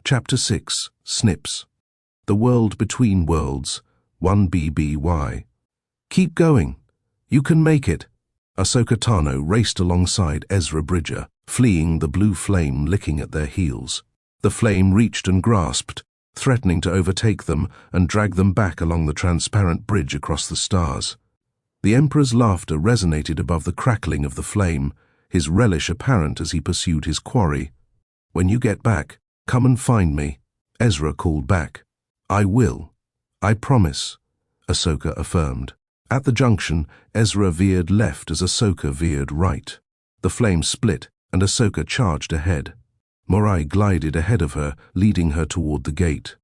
Chapter 6, Snips. The World Between Worlds, 1BBY. Keep going. You can make it. Ahsoka Tano raced alongside Ezra Bridger, fleeing the blue flame licking at their heels. The flame reached and grasped, threatening to overtake them and drag them back along the transparent bridge across the stars. The Emperor's laughter resonated above the crackling of the flame, his relish apparent as he pursued his quarry. "When you get back, come and find me," Ezra called back. "I will. I promise," Ahsoka affirmed. At the junction, Ezra veered left as Ahsoka veered right. The flame split, and Ahsoka charged ahead. Morai glided ahead of her, leading her toward the gate.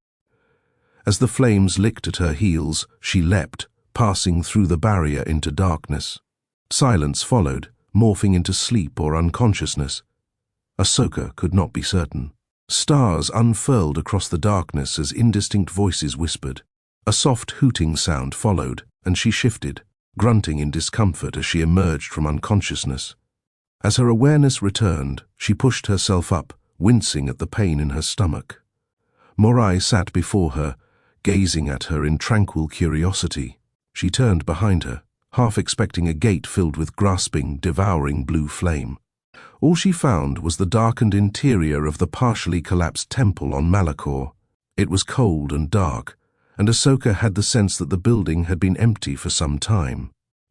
As the flames licked at her heels, she leapt, passing through the barrier into darkness. Silence followed, morphing into sleep or unconsciousness. Ahsoka could not be certain. Stars unfurled across the darkness as indistinct voices whispered. A soft hooting sound followed, and she shifted, grunting in discomfort as she emerged from unconsciousness. As her awareness returned, she pushed herself up, wincing at the pain in her stomach. Morai sat before her, gazing at her in tranquil curiosity. She turned behind her, half expecting a gate filled with grasping, devouring blue flame. All she found was the darkened interior of the partially collapsed temple on Malachor. It was cold and dark, and Ahsoka had the sense that the building had been empty for some time.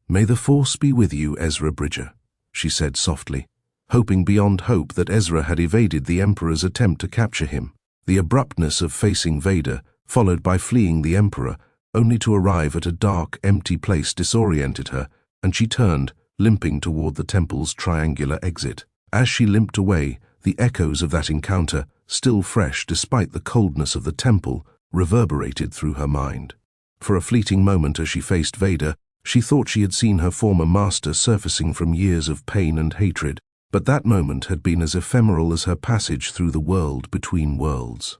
"May the Force be with you, Ezra Bridger," she said softly, hoping beyond hope that Ezra had evaded the Emperor's attempt to capture him. The abruptness of facing Vader, followed by fleeing the Emperor, only to arrive at a dark, empty place disoriented her, and she turned, limping toward the temple's triangular exit. As she limped away, the echoes of that encounter, still fresh despite the coldness of the temple, reverberated through her mind. For a fleeting moment as she faced Vader, she thought she had seen her former master surfacing from years of pain and hatred, but that moment had been as ephemeral as her passage through the world between worlds.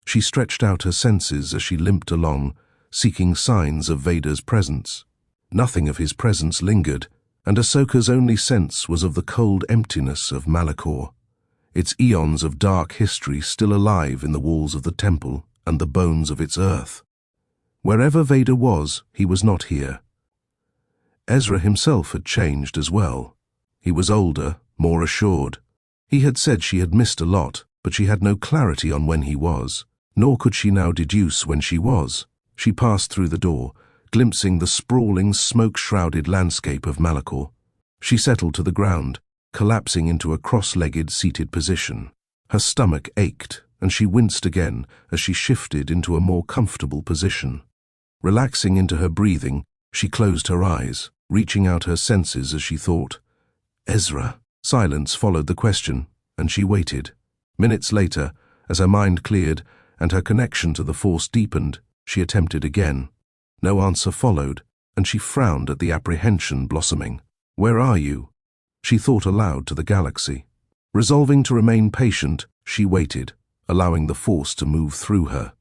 She stretched out her senses as she limped along, seeking signs of Vader's presence. Nothing of his presence lingered, and Ahsoka's only sense was of the cold emptiness of Malachor, its eons of dark history still alive in the walls of the temple and the bones of its earth. Wherever Vader was, he was not here. Ezra himself had changed as well. He was older, more assured. He had said she had missed a lot, but she had no clarity on when he was, nor could she now deduce when she was. She passed through the door, glimpsing the sprawling, smoke-shrouded landscape of Malachor. She settled to the ground, collapsing into a cross-legged seated position. Her stomach ached, and she winced again as she shifted into a more comfortable position. Relaxing into her breathing, she closed her eyes, reaching out her senses as she thought, "Ezra." Silence followed the question, and she waited. Minutes later, as her mind cleared and her connection to the Force deepened, she attempted again. No answer followed, and she frowned at the apprehension blossoming. "Where are you?" She thought aloud to the galaxy. Resolving to remain patient, she waited, allowing the Force to move through her.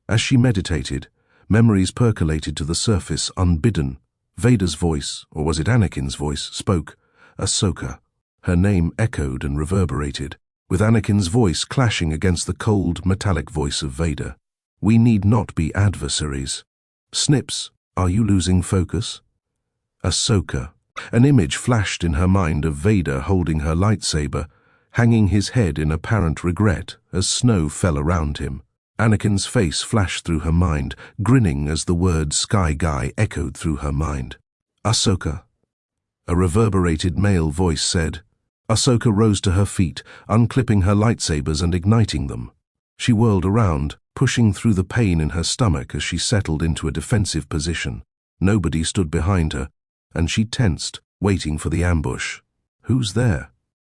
As she meditated, memories percolated to the surface unbidden. Vader's voice, or was it Anakin's voice, spoke. "Ahsoka." Her name echoed and reverberated, with Anakin's voice clashing against the cold, metallic voice of Vader. "We need not be adversaries." "Snips, are you losing focus?" Ahsoka. An image flashed in her mind of Vader holding her lightsaber, hanging his head in apparent regret as snow fell around him. Anakin's face flashed through her mind, grinning as the word Sky Guy echoed through her mind. "Ahsoka." A reverberated male voice said. Ahsoka rose to her feet, unclipping her lightsabers and igniting them. She whirled around, pushing through the pain in her stomach as she settled into a defensive position. Nobody stood behind her, and she tensed, waiting for the ambush. "Who's there?"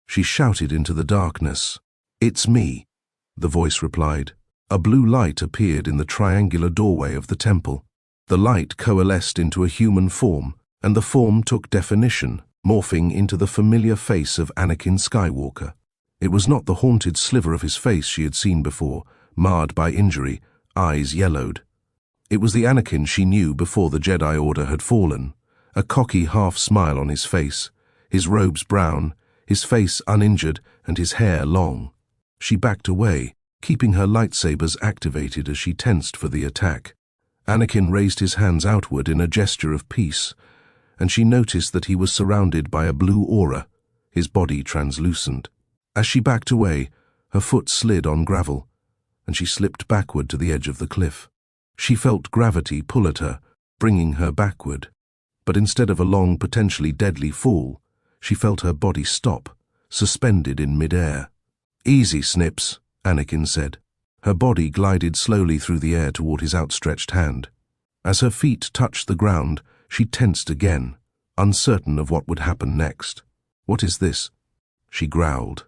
She shouted into the darkness. "It's me," the voice replied. A blue light appeared in the triangular doorway of the temple. The light coalesced into a human form, and the form took definition, morphing into the familiar face of Anakin Skywalker. It was not the haunted sliver of his face she had seen before, marred by injury, eyes yellowed. It was the Anakin she knew before the Jedi Order had fallen, a cocky half-smile on his face, his robes brown, his face uninjured and his hair long. She backed away, keeping her lightsabers activated as she tensed for the attack. Anakin raised his hands outward in a gesture of peace, and she noticed that he was surrounded by a blue aura, his body translucent. As she backed away, her foot slid on gravel, and she slipped backward to the edge of the cliff. She felt gravity pull at her, bringing her backward. But instead of a long, potentially deadly fall, she felt her body stop, suspended in mid-air. "Easy, Snips," Anakin said. Her body glided slowly through the air toward his outstretched hand. As her feet touched the ground, she tensed again, uncertain of what would happen next. "What is this?" she growled.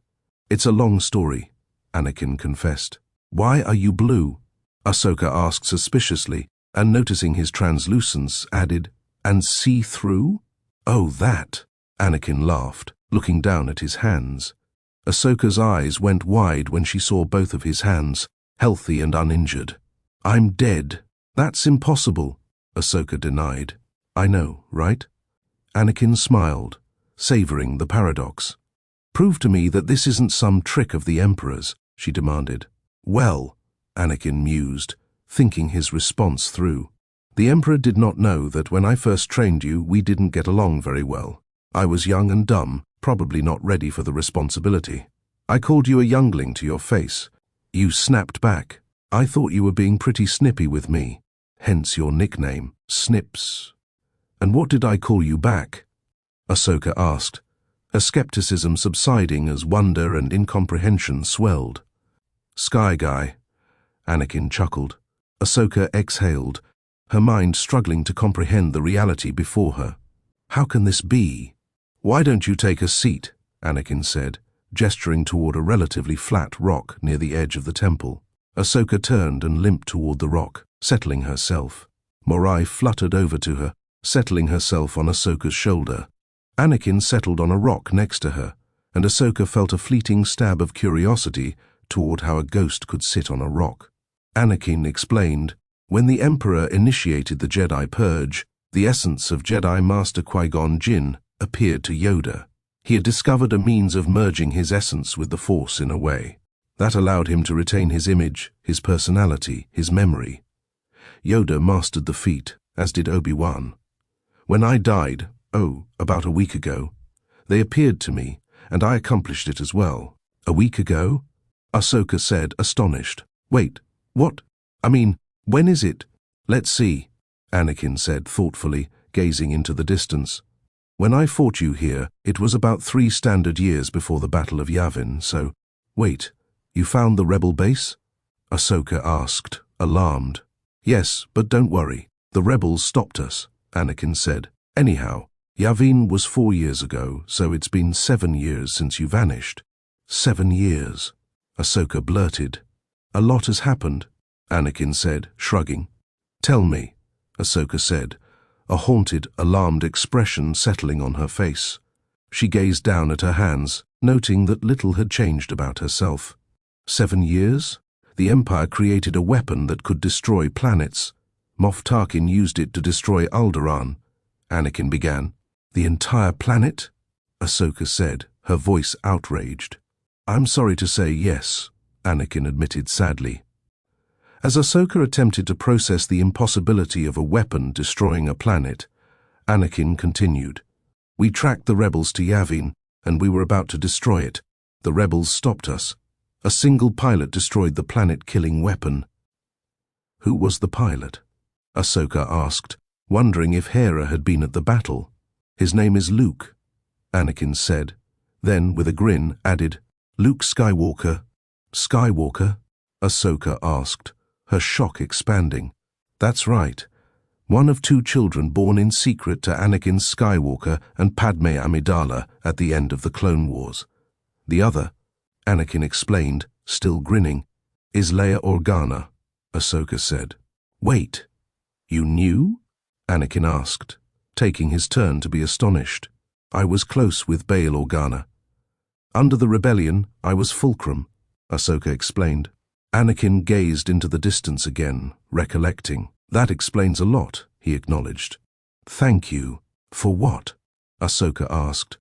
"It's a long story," Anakin confessed. "Why are you blue?" Ahsoka asked suspiciously, and noticing his translucence, added, "And see-through?" "Oh, that!" Anakin laughed, looking down at his hands. Ahsoka's eyes went wide when she saw both of his hands, healthy and uninjured. "I'm dead." "That's impossible," Ahsoka denied. "I know, right?" Anakin smiled, savoring the paradox. "Prove to me that this isn't some trick of the Emperor's," she demanded. "Well," Anakin mused, thinking his response through. "The Emperor did not know that when I first trained you, we didn't get along very well. I was young and dumb, probably not ready for the responsibility. I called you a youngling to your face. You snapped back. I thought you were being pretty snippy with me, hence your nickname, Snips." "And what did I call you back?" Ahsoka asked, her skepticism subsiding as wonder and incomprehension swelled. "Sky Guy," Anakin chuckled. Ahsoka exhaled, her mind struggling to comprehend the reality before her. "How can this be?" "Why don't you take a seat?" Anakin said, gesturing toward a relatively flat rock near the edge of the temple. Ahsoka turned and limped toward the rock, settling herself. Morai fluttered over to her, settling herself on Ahsoka's shoulder. Anakin settled on a rock next to her, and Ahsoka felt a fleeting stab of curiosity toward how a ghost could sit on a rock. Anakin explained, "When the Emperor initiated the Jedi Purge, the essence of Jedi Master Qui-Gon Jinn appeared to Yoda. He had discovered a means of merging his essence with the Force in a way. That allowed him to retain his image, his personality, his memory. Yoda mastered the feat, as did Obi-Wan. When I died, about a week ago, they appeared to me, and I accomplished it as well." "A week ago?" Ahsoka said, astonished. "Wait, what? I mean, when is it?" "Let's see," Anakin said thoughtfully, gazing into the distance. "When I fought you here, it was about 3 standard years before the Battle of Yavin, so—" "Wait, you found the rebel base?" Ahsoka asked, alarmed. "Yes, but don't worry. The rebels stopped us," Anakin said. "Anyhow, Yavin was 4 years ago, so it's been 7 years since you vanished." "7 years," Ahsoka blurted. "A lot has happened," Anakin said, shrugging. "Tell me," Ahsoka said, a haunted, alarmed expression settling on her face. She gazed down at her hands, noting that little had changed about herself. 7 years? The Empire created a weapon that could destroy planets. Moff Tarkin used it to destroy Alderaan. Anakin began. "The entire planet?" Ahsoka said, her voice outraged. "I'm sorry to say yes," Anakin admitted sadly. As Ahsoka attempted to process the impossibility of a weapon destroying a planet, Anakin continued. "We tracked the rebels to Yavin, and we were about to destroy it. The rebels stopped us. A single pilot destroyed the planet-killing weapon." "Who was the pilot?" Ahsoka asked, wondering if Hera had been at the battle. "His name is Luke," Anakin said, then, with a grin, added, "Luke Skywalker." "Skywalker?" Ahsoka asked, her shock expanding. "That's right. One of 2 children born in secret to Anakin Skywalker and Padme Amidala at the end of the Clone Wars. The other," Anakin explained, still grinning, "is Leia Organa," Ahsoka said. "Wait, you knew?" Anakin asked, taking his turn to be astonished. "I was close with Bail Organa. Under the rebellion, I was Fulcrum," Ahsoka explained. Anakin gazed into the distance again, recollecting. "That explains a lot," he acknowledged. "Thank you. For what?" Ahsoka asked.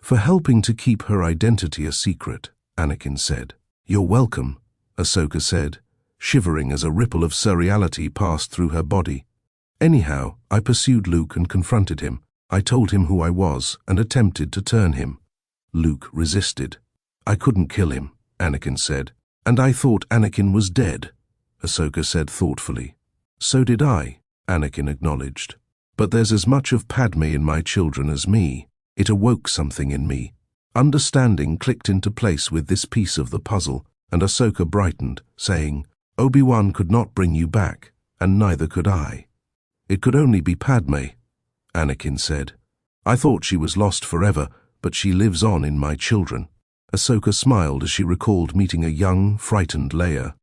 "For helping to keep her identity a secret," Anakin said. "You're welcome," Ahsoka said, shivering as a ripple of surreality passed through her body. Anyhow, I pursued Luke and confronted him. I told him who I was and attempted to turn him. Luke resisted. I couldn't kill him, Anakin said. And I thought Anakin was dead, Ahsoka said thoughtfully. So did I, Anakin acknowledged. But there's as much of Padme in my children as me. It awoke something in me. Understanding clicked into place with this piece of the puzzle, and Ahsoka brightened, saying, Obi-Wan could not bring you back, and neither could I. It could only be Padme, Anakin said. I thought she was lost forever, but she lives on in my children. Ahsoka smiled as she recalled meeting a young, frightened Leia.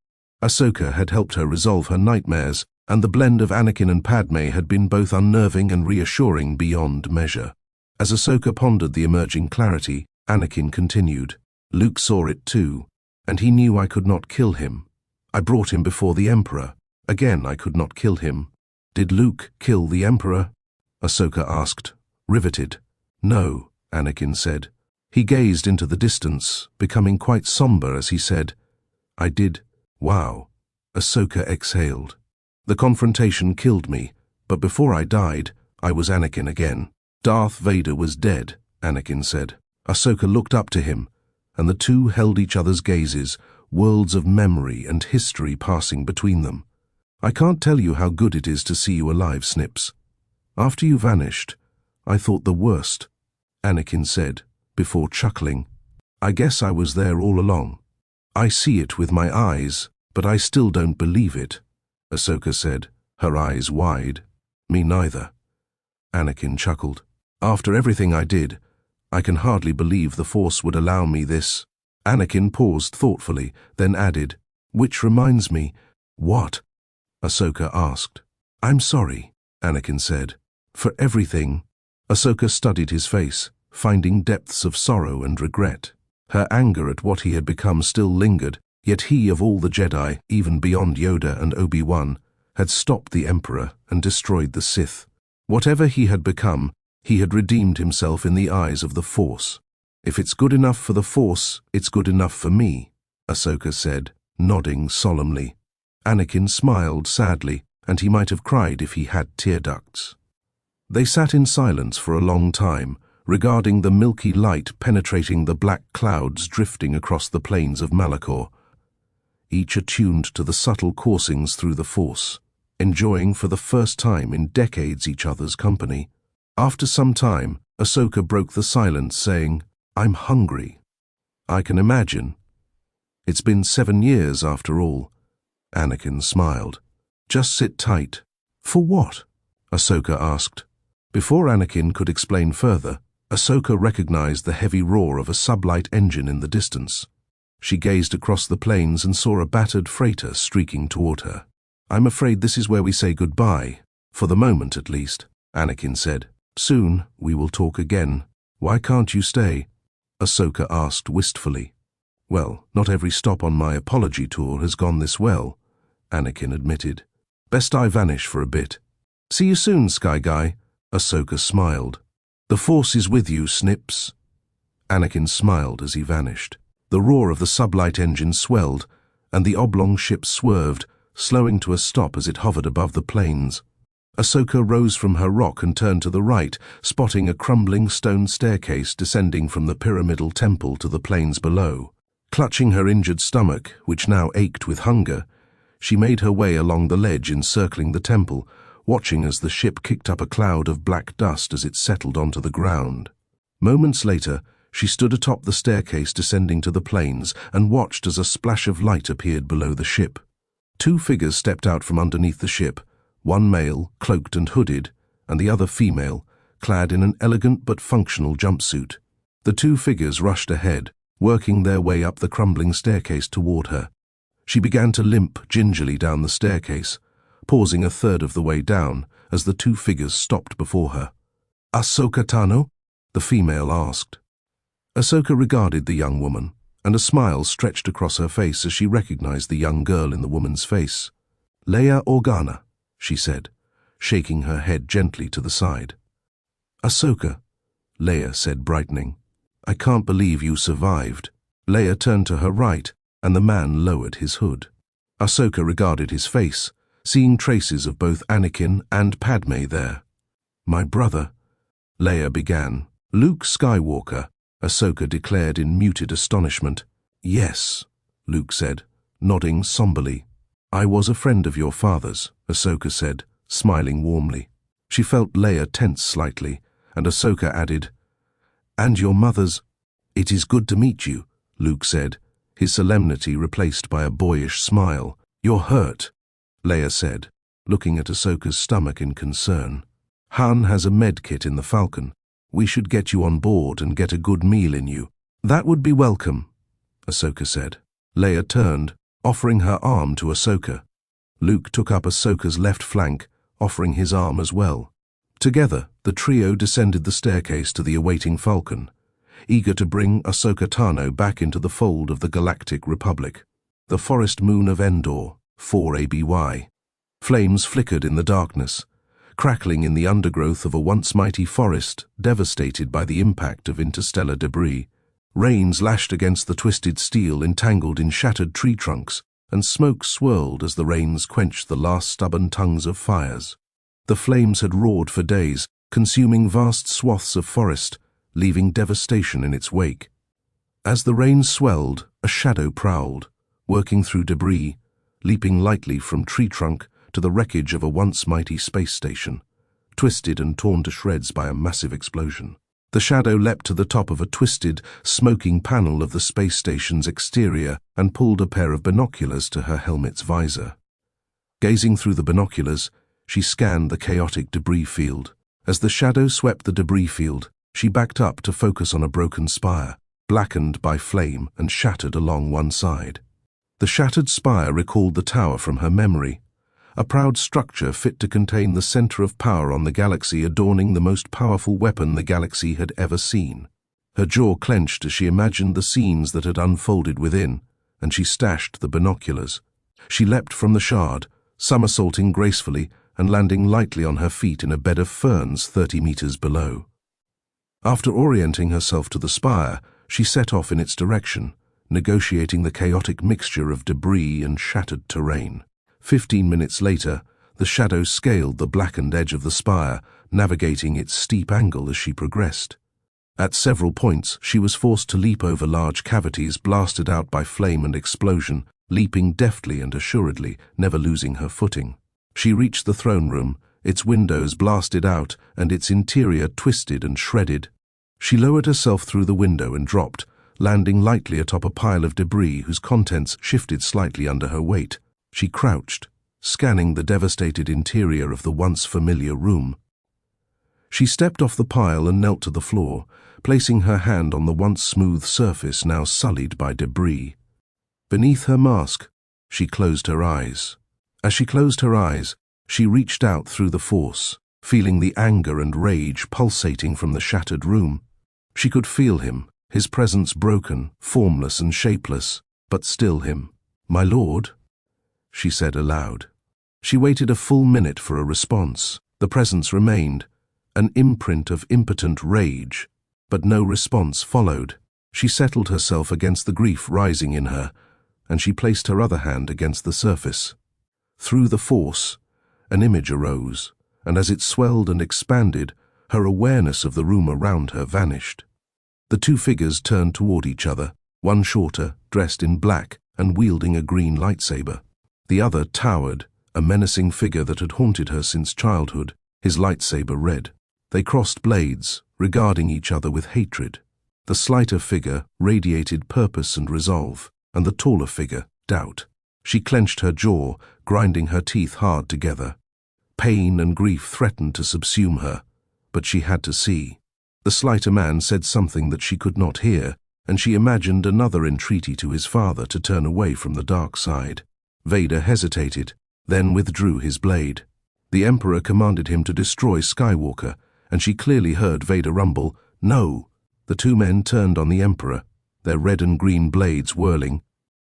Ahsoka had helped her resolve her nightmares, and the blend of Anakin and Padme had been both unnerving and reassuring beyond measure. As Ahsoka pondered the emerging clarity, Anakin continued. Luke saw it too, and he knew I could not kill him. I brought him before the Emperor. Again, I could not kill him. Did Luke kill the Emperor? Ahsoka asked, riveted. No, Anakin said. He gazed into the distance, becoming quite somber as he said, I did. Wow. Ahsoka exhaled. The confrontation killed me, but before I died, I was Anakin again. Darth Vader was dead, Anakin said. Ahsoka looked up to him, and the two held each other's gazes, worlds of memory and history passing between them. I can't tell you how good it is to see you alive, Snips. After you vanished, I thought the worst, Anakin said, before chuckling. I guess I was there all along. I see it with my eyes, but I still don't believe it, Ahsoka said, her eyes wide. Me neither. Anakin chuckled. After everything I did, I can hardly believe the Force would allow me this. Anakin paused thoughtfully, then added, which reminds me, what? Ahsoka asked. I'm sorry, Anakin said, for everything. Ahsoka studied his face, finding depths of sorrow and regret. Her anger at what he had become still lingered, yet he, of all the Jedi, even beyond Yoda and Obi-Wan, had stopped the Emperor and destroyed the Sith. Whatever he had become, he had redeemed himself in the eyes of the Force. If it's good enough for the Force, it's good enough for me, Ahsoka said, nodding solemnly. Anakin smiled sadly, and he might have cried if he had tear ducts. They sat in silence for a long time, regarding the milky light penetrating the black clouds drifting across the plains of Malachor, each attuned to the subtle coursings through the Force, enjoying for the first time in decades each other's company. After some time, Ahsoka broke the silence, saying, I'm hungry. I can imagine. It's been 7 years after all. Anakin smiled. Just sit tight. For what? Ahsoka asked. Before Anakin could explain further, Ahsoka recognized the heavy roar of a sublight engine in the distance. She gazed across the plains and saw a battered freighter streaking toward her. I'm afraid this is where we say goodbye, for the moment at least, Anakin said. Soon we will talk again. Why can't you stay? Ahsoka asked wistfully. Well, not every stop on my apology tour has gone this well, Anakin admitted. Best I vanish for a bit. See you soon, Sky Guy, Ahsoka smiled. The Force is with you, Snips. Anakin smiled as he vanished. The roar of the sublight engine swelled, and the oblong ship swerved, slowing to a stop as it hovered above the plains. Ahsoka rose from her rock and turned to the right, spotting a crumbling stone staircase descending from the pyramidal temple to the plains below. Clutching her injured stomach, which now ached with hunger, she made her way along the ledge encircling the temple, watching as the ship kicked up a cloud of black dust as it settled onto the ground. Moments later, she stood atop the staircase descending to the plains and watched as a splash of light appeared below the ship. 2 figures stepped out from underneath the ship, one male, cloaked and hooded, and the other female, clad in an elegant but functional jumpsuit. The 2 figures rushed ahead, working their way up the crumbling staircase toward her. She began to limp gingerly down the staircase, pausing a third of the way down as the 2 figures stopped before her. Ahsoka Tano? The female asked. Ahsoka regarded the young woman, and a smile stretched across her face as she recognized the young girl in the woman's face. Leia Organa, she said, shaking her head gently to the side. Ahsoka, Leia said, brightening. I can't believe you survived. Leia turned to her right, and the man lowered his hood. Ahsoka regarded his face, seeing traces of both Anakin and Padme there. "My brother," Leia began. "Luke Skywalker," Ahsoka declared in muted astonishment. "Yes," Luke said, nodding somberly. "I was a friend of your father's," Ahsoka said, smiling warmly. She felt Leia tense slightly, and Ahsoka added, "And your mother's." "It is good to meet you," Luke said, his solemnity replaced by a boyish smile. "You're hurt," Leia said, looking at Ahsoka's stomach in concern. "Han has a med kit in the Falcon. We should get you on board and get a good meal in you." "That would be welcome," Ahsoka said. Leia turned, offering her arm to Ahsoka. Luke took up Ahsoka's left flank, offering his arm as well. Together, the trio descended the staircase to the awaiting Falcon, eager to bring Ahsoka Tano back into the fold of the Galactic Republic. The forest moon of Endor, 4 ABY. Flames flickered in the darkness, crackling in the undergrowth of a once mighty forest devastated by the impact of interstellar debris. Rains lashed against the twisted steel entangled in shattered tree trunks, and smoke swirled as the rains quenched the last stubborn tongues of fires. The flames had roared for days, consuming vast swaths of forest, leaving devastation in its wake. As the rains swelled, a shadow prowled, working through debris, leaping lightly from tree trunk to the wreckage of a once mighty space station, twisted and torn to shreds by a massive explosion. The shadow leapt to the top of a twisted, smoking panel of the space station's exterior and pulled a pair of binoculars to her helmet's visor. Gazing through the binoculars, she scanned the chaotic debris field. As the shadow swept the debris field, she backed up to focus on a broken spire, blackened by flame and shattered along one side. The shattered spire recalled the tower from her memory, a proud structure fit to contain the center of power on the galaxy, adorning the most powerful weapon the galaxy had ever seen. Her jaw clenched as she imagined the scenes that had unfolded within, and she stashed the binoculars. She leapt from the shard, somersaulting gracefully and landing lightly on her feet in a bed of ferns 30 meters below. After orienting herself to the spire, she set off in its direction, negotiating the chaotic mixture of debris and shattered terrain. 15 minutes later, the shadow scaled the blackened edge of the spire, navigating its steep angle as she progressed. At several points, she was forced to leap over large cavities blasted out by flame and explosion, leaping deftly and assuredly, never losing her footing. She reached the throne room, its windows blasted out and its interior twisted and shredded. She lowered herself through the window and dropped, landing lightly atop a pile of debris whose contents shifted slightly under her weight. She crouched, scanning the devastated interior of the once familiar room. She stepped off the pile and knelt to the floor, placing her hand on the once smooth surface now sullied by debris. Beneath her mask, she closed her eyes. As she closed her eyes, she reached out through the Force, feeling the anger and rage pulsating from the shattered room. She could feel him, his presence broken, formless and shapeless, but still him. "My lord," she said aloud. She waited a full minute for a response. The presence remained, an imprint of impotent rage, but no response followed. She settled herself against the grief rising in her, and she placed her other hand against the surface. Through the Force, an image arose, and as it swelled and expanded, her awareness of the room around her vanished. The two figures turned toward each other, one shorter, dressed in black, and wielding a green lightsaber. The other towered, a menacing figure that had haunted her since childhood, his lightsaber red. They crossed blades, regarding each other with hatred. The slighter figure radiated purpose and resolve, and the taller figure, doubt. She clenched her jaw, grinding her teeth hard together. Pain and grief threatened to subsume her, but she had to see. The slighter man said something that she could not hear, and she imagined another entreaty to his father to turn away from the dark side. Vader hesitated, then withdrew his blade. The Emperor commanded him to destroy Skywalker, and she clearly heard Vader rumble, "No!" The two men turned on the Emperor, their red and green blades whirling.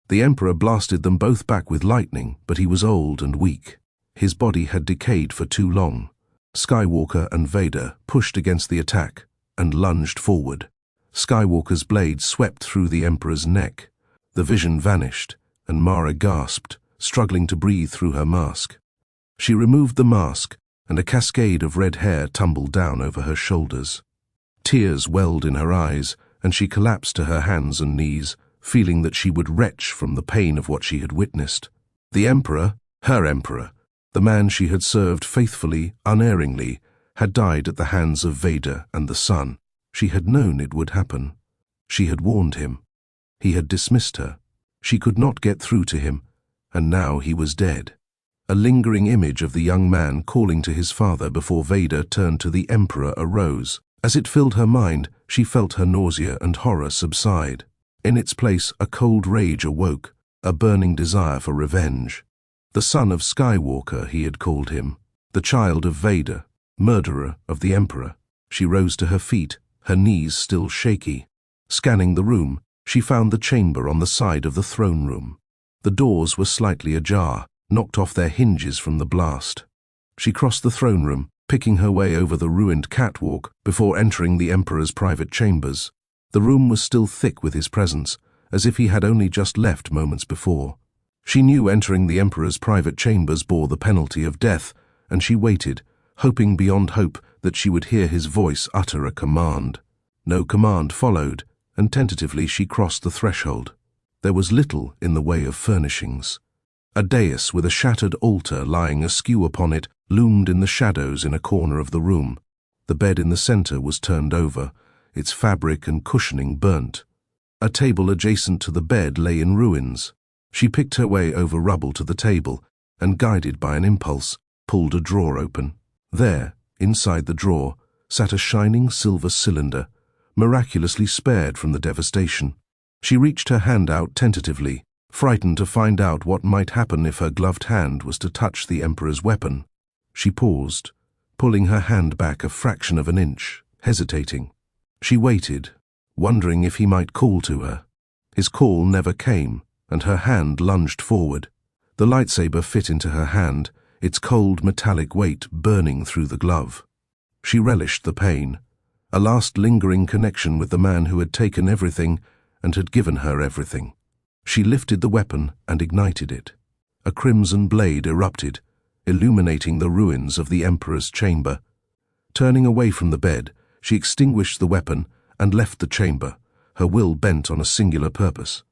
The Emperor blasted them both back with lightning, but he was old and weak. His body had decayed for too long. Skywalker and Vader pushed against the attack and lunged forward. Skywalker's blade swept through the Emperor's neck. The vision vanished, and Mara gasped, struggling to breathe through her mask. She removed the mask, and a cascade of red hair tumbled down over her shoulders. Tears welled in her eyes, and she collapsed to her hands and knees, feeling that she would retch from the pain of what she had witnessed. The Emperor, her Emperor, the man she had served faithfully, unerringly, had died at the hands of Vader and the Sun. She had known it would happen. She had warned him. He had dismissed her. She could not get through to him, and now he was dead. A lingering image of the young man calling to his father before Vader turned to the Emperor arose. As it filled her mind, she felt her nausea and horror subside. In its place, a cold rage awoke, a burning desire for revenge. The son of Skywalker, he had called him, the child of Vader, murderer of the Emperor. She rose to her feet, her knees still shaky. Scanning the room, she found the chamber on the side of the throne room. The doors were slightly ajar, knocked off their hinges from the blast. She crossed the throne room, picking her way over the ruined catwalk before entering the Emperor's private chambers. The room was still thick with his presence, as if he had only just left moments before. She knew entering the Emperor's private chambers bore the penalty of death, and she waited, hoping beyond hope that she would hear his voice utter a command. No command followed, and tentatively she crossed the threshold. There was little in the way of furnishings. A dais with a shattered altar lying askew upon it loomed in the shadows in a corner of the room. The bed in the center was turned over, its fabric and cushioning burnt. A table adjacent to the bed lay in ruins. She picked her way over rubble to the table and, guided by an impulse, pulled a drawer open. There, inside the drawer, sat a shining silver cylinder, miraculously spared from the devastation. She reached her hand out tentatively, frightened to find out what might happen if her gloved hand was to touch the Emperor's weapon. She paused, pulling her hand back a fraction of an inch, hesitating. She waited, wondering if he might call to her. His call never came, and her hand lunged forward. The lightsaber fit into her hand, its cold metallic weight burning through the glove. She relished the pain, a last lingering connection with the man who had taken everything and had given her everything. She lifted the weapon and ignited it. A crimson blade erupted, illuminating the ruins of the Emperor's chamber. Turning away from the bed, she extinguished the weapon and left the chamber, her will bent on a singular purpose.